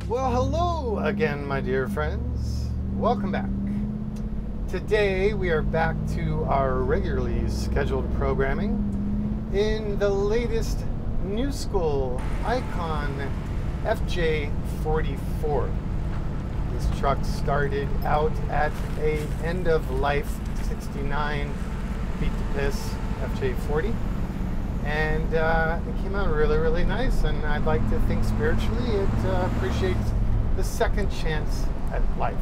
Well, hello again, my dear friends. Welcome back. Today we are back to our regularly scheduled programming in the latest new school Icon FJ44. This truck started out at a end of life 69 beat to piss FJ40. And it came out really nice, and I'd like to think spiritually it appreciates the second chance at life.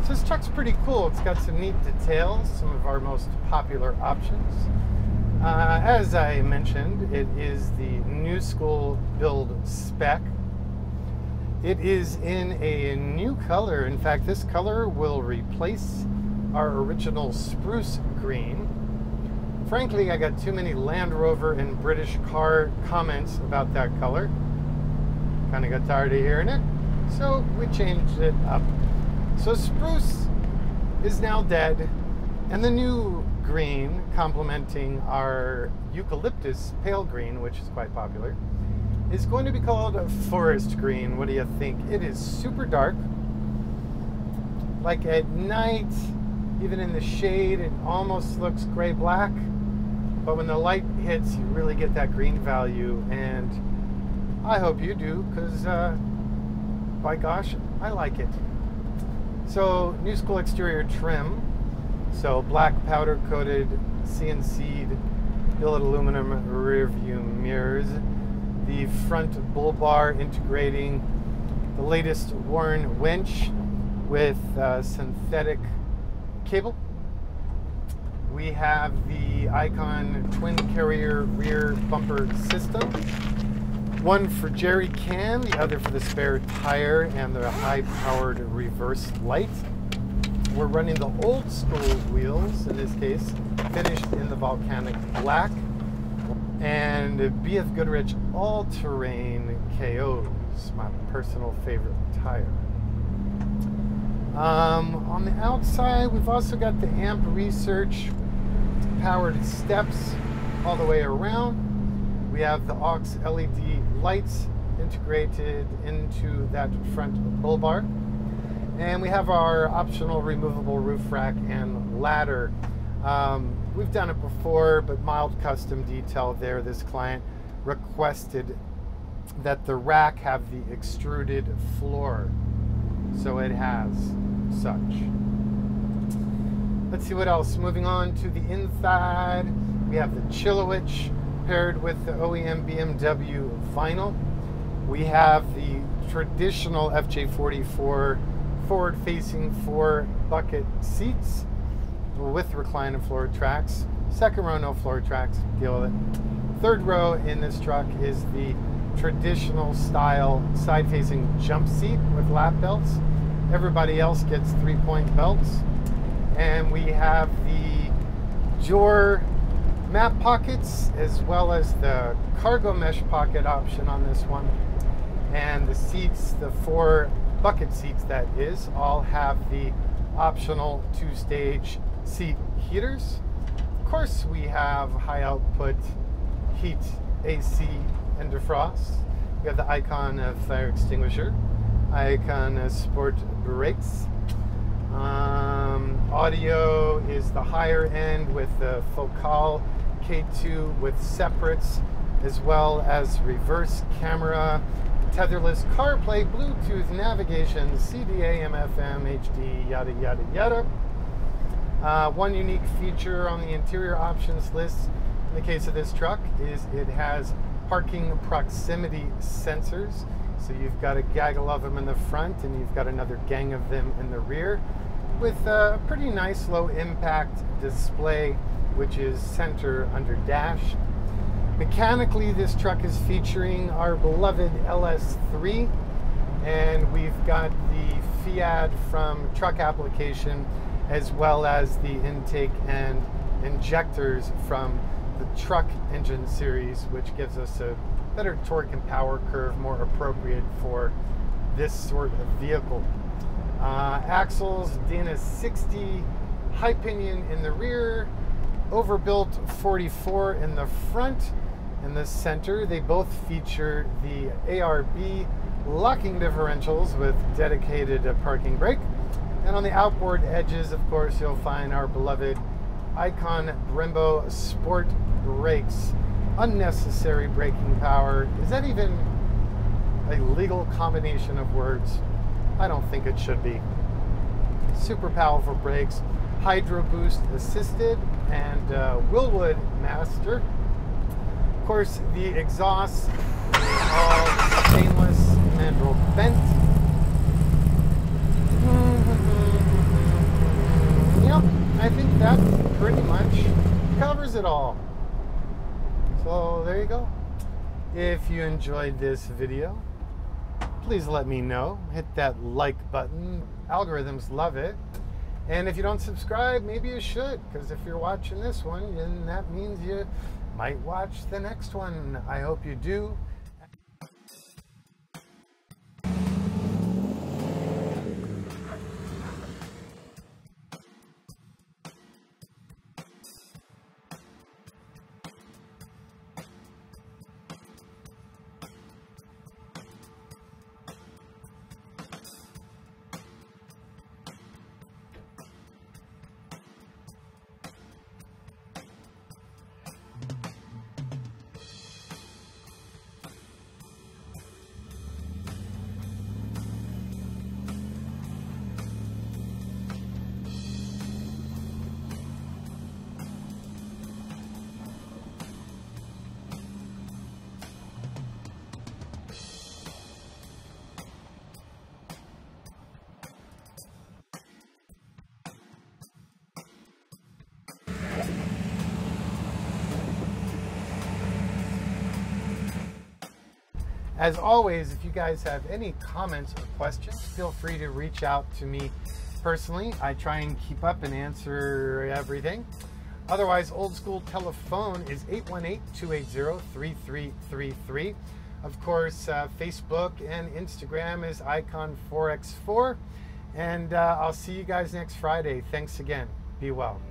So this truck's pretty cool. It's got some neat details, some of our most popular options. As I mentioned, it is the new school build spec. It is in a new color. In fact, this color will replace our original spruce green. Frankly, I got too many Land Rover and British car comments about that color. Kind of got tired of hearing it, so we changed it up. So spruce is now dead, and the new green, complementing our eucalyptus pale green, which is quite popular, is going to be called forest green. What do you think? It is super dark. Like at night, even in the shade, it almost looks gray-black. But when the light hits, you really get that green value, and I hope you do, because, by gosh, I like it. So, new school exterior trim. So, black powder-coated CNC'd billet aluminum rear view mirrors. The front bull bar integrating the latest Warn winch with synthetic cable. We have the Icon twin carrier rear bumper system. One for jerry can, the other for the spare tire and the high-powered reverse light. We're running the old school wheels, in this case, finished in the volcanic black. And BF Goodrich all-terrain KOs, my personal favorite tire. On the outside, we've also got the AMP Research powered steps all the way around. We have the aux LED lights integrated into that front bull bar. And we have our optional removable roof rack and ladder. We've done it before, but mild custom detail there. This client requested that the rack have the extruded floor. So it has such. Let's see what else. Moving on to the inside, we have the Chilowich paired with the OEM BMW vinyl. We have the traditional FJ44 forward-facing 4 bucket seats with recliner floor tracks. Second row, no floor tracks. Deal with it. Third row in this truck is the traditional style side-facing jump seat with lap belts. Everybody else gets 3-point belts. And we have the Jor map pockets as well as the cargo mesh pocket option on this one. And the seats, the 4 bucket seats that is, all have the optional 2-stage seat heaters. Of course, we have high output heat, AC, and defrost. We have the Icon fire extinguisher, Icon sport brakes. Audio is the higher end with the Focal K2 with separates, as well as reverse camera, tetherless CarPlay, Bluetooth navigation, CD, AM, FM, HD, yada yada yada. One unique feature on the interior options list in the case of this truck is it has parking proximity sensors. So you've got a gaggle of them in the front and you've got another gang of them in the rear, with a pretty nice low impact display, which is center under dash. Mechanically, this truck is featuring our beloved LS3, and we've got the Fiat from truck application, as well as the intake and injectors from the truck engine series, which gives us a better torque and power curve, more appropriate for this sort of vehicle. Axles, Dana 60, high pinion in the rear, overbuilt 44 in the front. In the center, they both feature the ARB locking differentials with dedicated parking brake. And on the outboard edges, of course, you'll find our beloved Icon Brembo Sport Brakes. Unnecessary braking power. Is that even a legal combination of words? I don't think it should be. Super powerful brakes, Hydro Boost assisted, and Wilwood Master. Of course, the exhaust is all stainless mandrel bent. Yep, I think that pretty much covers it all. So there you go. If you enjoyed this video, please let me know. Hit that like button. Algorithms love it. And if you don't subscribe, maybe you should, because if you're watching this one, then that means you might watch the next one. I hope you do. As always, if you guys have any comments or questions, feel free to reach out to me personally. I try and keep up and answer everything. Otherwise, old school telephone is 818-280-3333. Of course, Facebook and Instagram is Icon4X4. And I'll see you guys next Friday. Thanks again. Be well.